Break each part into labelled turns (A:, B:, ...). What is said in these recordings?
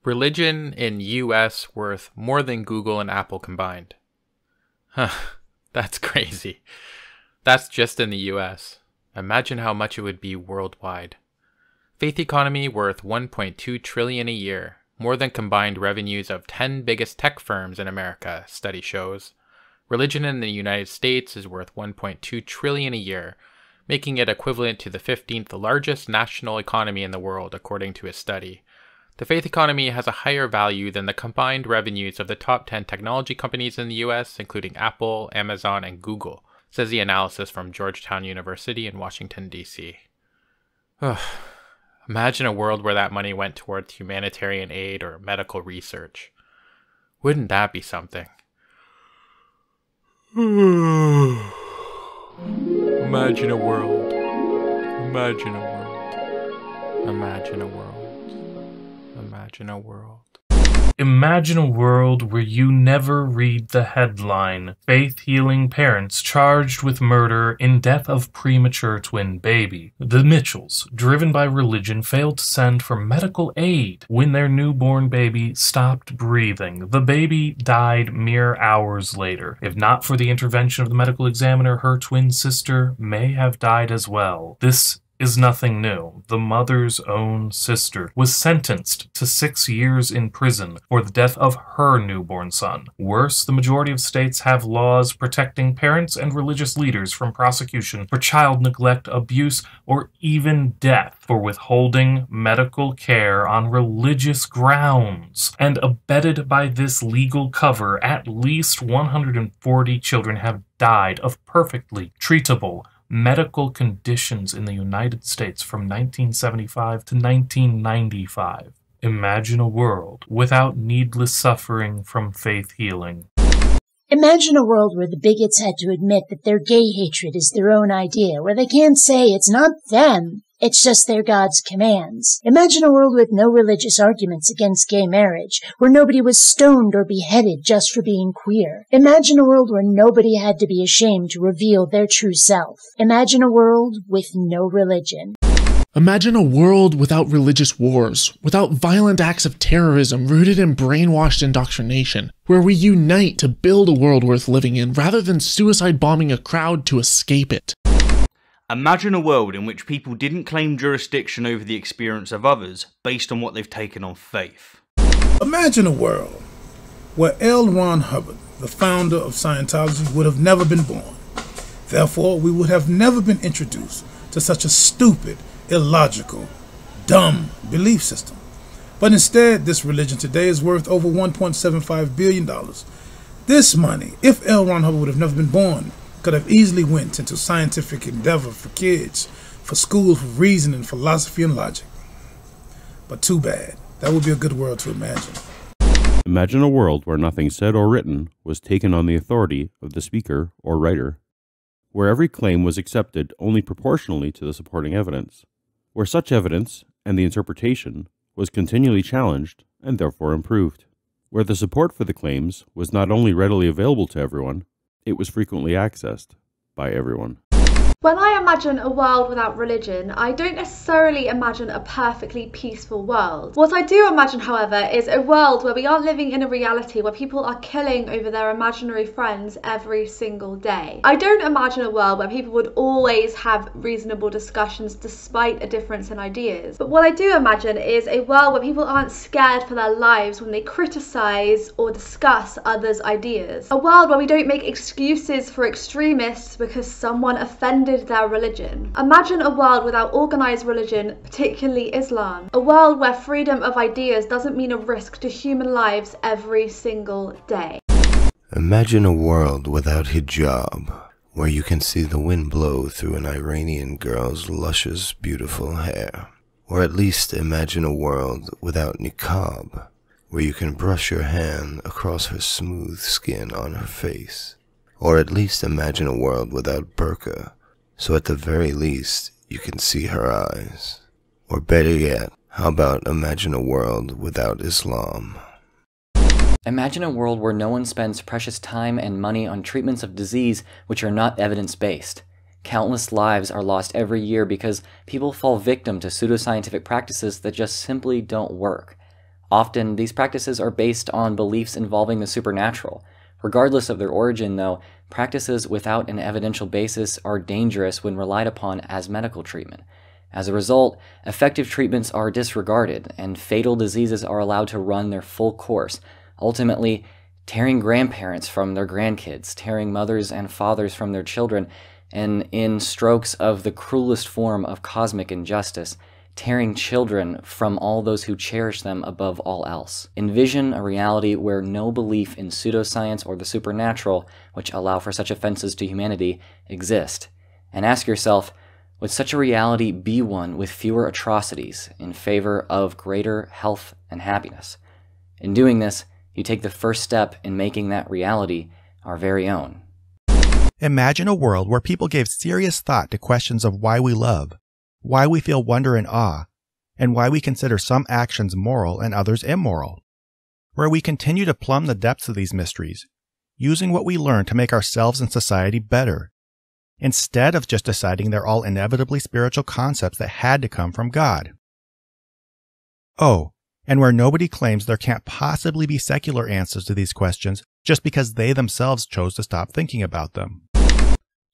A: Religion in US worth more than Google and Apple combined. Huh, that's crazy. That's just in the US. Imagine how much it would be worldwide. Faith economy worth $1.2 trillion a year, more than combined revenues of 10 biggest tech firms in America, study shows. Religion in the United States is worth $1.2 trillion a year, making it equivalent to the 15th largest national economy in the world, according to a study. The faith economy has a higher value than the combined revenues of the top 10 technology companies in the US, including Apple, Amazon, and Google, says the analysis from Georgetown University in Washington, D.C. Imagine a world where that money went towards humanitarian aid or medical research. Wouldn't that be something? Imagine a world. Imagine a world. Imagine a world. Imagine a world.
B: Imagine a world where you never read the headline, Faith-healing parents charged with murder in death of premature twin baby. The Mitchells, driven by religion, failed to send for medical aid when their newborn baby stopped breathing. The baby died mere hours later. If not for the intervention of the medical examiner, her twin sister may have died as well. This is nothing new. The mother's own sister was sentenced to 6 years in prison for the death of her newborn son. Worse, the majority of states have laws protecting parents and religious leaders from prosecution for child neglect, abuse, or even death for withholding medical care on religious grounds. And abetted by this legal cover, at least 140 children have died of perfectly treatable medical conditions in the United States from 1975 to 1995. Imagine a world without needless suffering from faith healing.
C: Imagine a world where the bigots had to admit that their gay hatred is their own idea, where they can't say it's not them, it's just their God's commands. Imagine a world with no religious arguments against gay marriage, where nobody was stoned or beheaded just for being queer. Imagine a world where nobody had to be ashamed to reveal their true self. Imagine a world with no religion.
D: Imagine a world without religious wars, without violent acts of terrorism rooted in brainwashed indoctrination, where we unite to build a world worth living in rather than suicide bombing a crowd to escape it.
E: Imagine a world in which people didn't claim jurisdiction over the experience of others based on what they've taken on faith.
F: Imagine a world where L. Ron Hubbard, the founder of Scientology, would have never been born. Therefore, we would have never been introduced to such a stupid, illogical, dumb belief system. But instead, this religion today is worth over $1.75 billion. This money, if L. Ron Hubbard would have never been born, could have easily went into scientific endeavor for kids, for school, for reasoning, philosophy, and logic. But too bad. That would be a good world to imagine.
G: Imagine a world where nothing said or written was taken on the authority of the speaker or writer, where every claim was accepted only proportionally to the supporting evidence, where such evidence and the interpretation was continually challenged and therefore improved, where the support for the claims was not only readily available to everyone, it was frequently accessed by everyone.
H: When I imagine a world without religion, I don't necessarily imagine a perfectly peaceful world. What I do imagine, however, is a world where we aren't living in a reality where people are killing over their imaginary friends every single day. I don't imagine a world where people would always have reasonable discussions despite a difference in ideas. But what I do imagine is a world where people aren't scared for their lives when they criticize or discuss others' ideas. A world where we don't make excuses for extremists because someone offended their religion. Imagine a world without organized religion, particularly Islam. A world where freedom of ideas doesn't mean a risk to human lives every single day.
I: Imagine a world without hijab, where you can see the wind blow through an Iranian girl's luscious, beautiful hair. Or at least imagine a world without niqab, where you can brush your hand across her smooth skin on her face. Or at least imagine a world without burqa, so at the very least, you can see her eyes. Or better yet, how about imagine a world without Islam?
J: Imagine a world where no one spends precious time and money on treatments of disease which are not evidence-based. Countless lives are lost every year because people fall victim to pseudoscientific practices that just simply don't work. Often, these practices are based on beliefs involving the supernatural. Regardless of their origin, though, practices without an evidential basis are dangerous when relied upon as medical treatment. As a result, effective treatments are disregarded, and fatal diseases are allowed to run their full course, ultimately tearing grandparents from their grandkids, tearing mothers and fathers from their children, and in strokes of the cruelest form of cosmic injustice, tearing children from all those who cherish them above all else. Envision a reality where no belief in pseudoscience or the supernatural, which allow for such offenses to humanity, exist. And ask yourself, would such a reality be one with fewer atrocities in favor of greater health and happiness? In doing this, you take the first step in making that reality our very own.
K: Imagine a world where people gave serious thought to questions of why we love, why we feel wonder and awe, and why we consider some actions moral and others immoral. Where we continue to plumb the depths of these mysteries, using what we learn to make ourselves and society better, instead of just deciding they're all inevitably spiritual concepts that had to come from God. Oh, and where nobody claims there can't possibly be secular answers to these questions just because they themselves chose to stop thinking about them.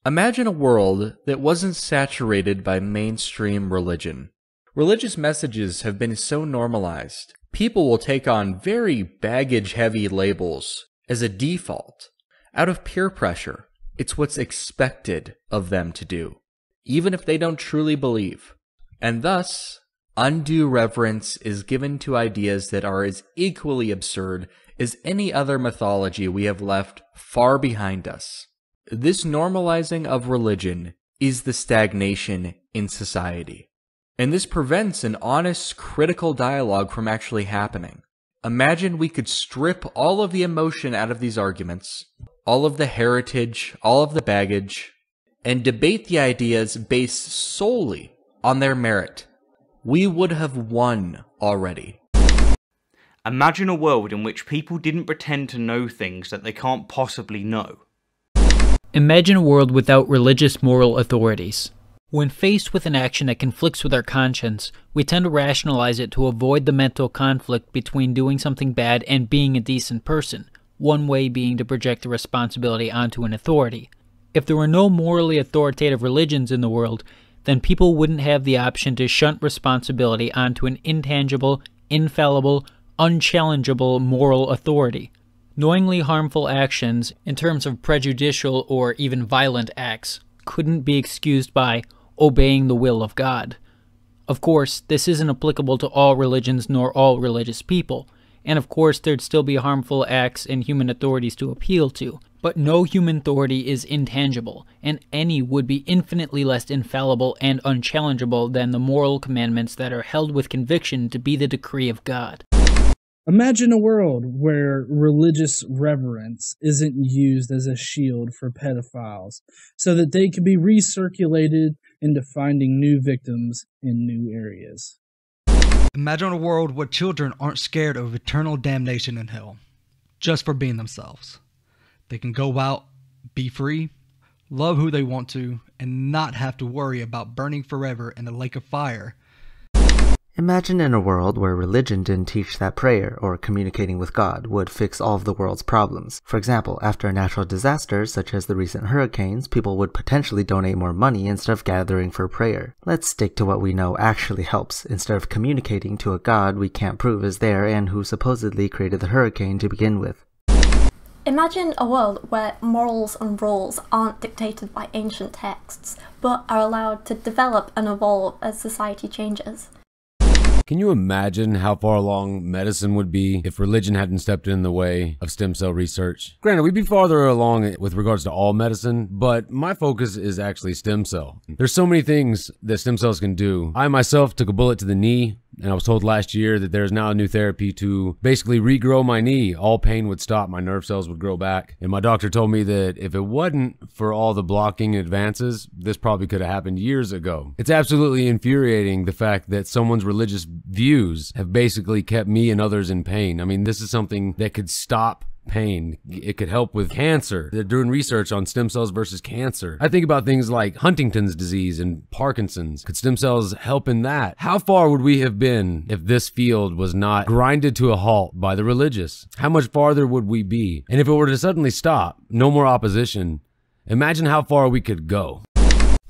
L: Imagine a world that wasn't saturated by mainstream religion. Religious messages have been so normalized, people will take on very baggage-heavy labels as a default. Out of peer pressure, it's what's expected of them to do, even if they don't truly believe. And thus, undue reverence is given to ideas that are as equally absurd as any other mythology we have left far behind us. This normalizing of religion is the stagnation in society. And this prevents an honest, critical dialogue from actually happening. Imagine we could strip all of the emotion out of these arguments, all of the heritage, all of the baggage, and debate the ideas based solely on their merit. We would have won already.
E: Imagine a world in which people didn't pretend to know things that they can't possibly know.
M: Imagine a world without religious moral authorities. When faced with an action that conflicts with our conscience, we tend to rationalize it to avoid the mental conflict between doing something bad and being a decent person, one way being to project the responsibility onto an authority. If there were no morally authoritative religions in the world, then people wouldn't have the option to shunt responsibility onto an intangible, infallible, unchallengeable moral authority. Knowingly harmful actions, in terms of prejudicial or even violent acts, couldn't be excused by obeying the will of God. Of course, this isn't applicable to all religions nor all religious people, and of course there'd still be harmful acts and human authorities to appeal to, but no human authority is intangible, and any would be infinitely less infallible and unchallengeable than the moral commandments that are held with conviction to be the decree of God.
N: Imagine a world where religious reverence isn't used as a shield for pedophiles, so that they can be recirculated into finding new victims in new areas.
O: Imagine a world where children aren't scared of eternal damnation in hell, just for being themselves. They can go out, be free, love who they want to, and not have to worry about burning forever in a lake of fire.
P: Imagine in a world where religion didn't teach that prayer or communicating with God would fix all of the world's problems. For example, after a natural disaster such as the recent hurricanes, people would potentially donate more money instead of gathering for prayer. Let's stick to what we know actually helps, instead of communicating to a God we can't prove is there and who supposedly created the hurricane to begin with.
Q: Imagine a world where morals and rules aren't dictated by ancient texts, but are allowed to develop and evolve as society changes.
R: Can you imagine how far along medicine would be if religion hadn't stepped in the way of stem cell research? Granted, we'd be farther along with regards to all medicine, but my focus is actually stem cell. There's so many things that stem cells can do. I myself took a bullet to the knee, and I was told last year that there's now a new therapy to basically regrow my knee. All pain would stop, my nerve cells would grow back. And my doctor told me that if it wasn't for all the blocking advances, this probably could have happened years ago. It's absolutely infuriating, the fact that someone's religious views have basically kept me and others in pain. I mean, this is something that could stop pain. It could help with cancer. They're doing research on stem cells versus cancer. I think about things like Huntington's disease and Parkinson's. Could stem cells help in that? How far would we have been if this field was not grinded to a halt by the religious? How much farther would we be? And if it were to suddenly stop, no more opposition, imagine how far we could go.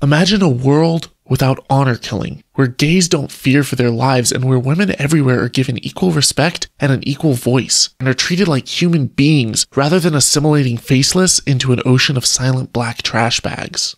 D: Imagine a world without honor killing, where gays don't fear for their lives and where women everywhere are given equal respect and an equal voice, and are treated like human beings rather than assimilating faceless into an ocean of silent black trash bags.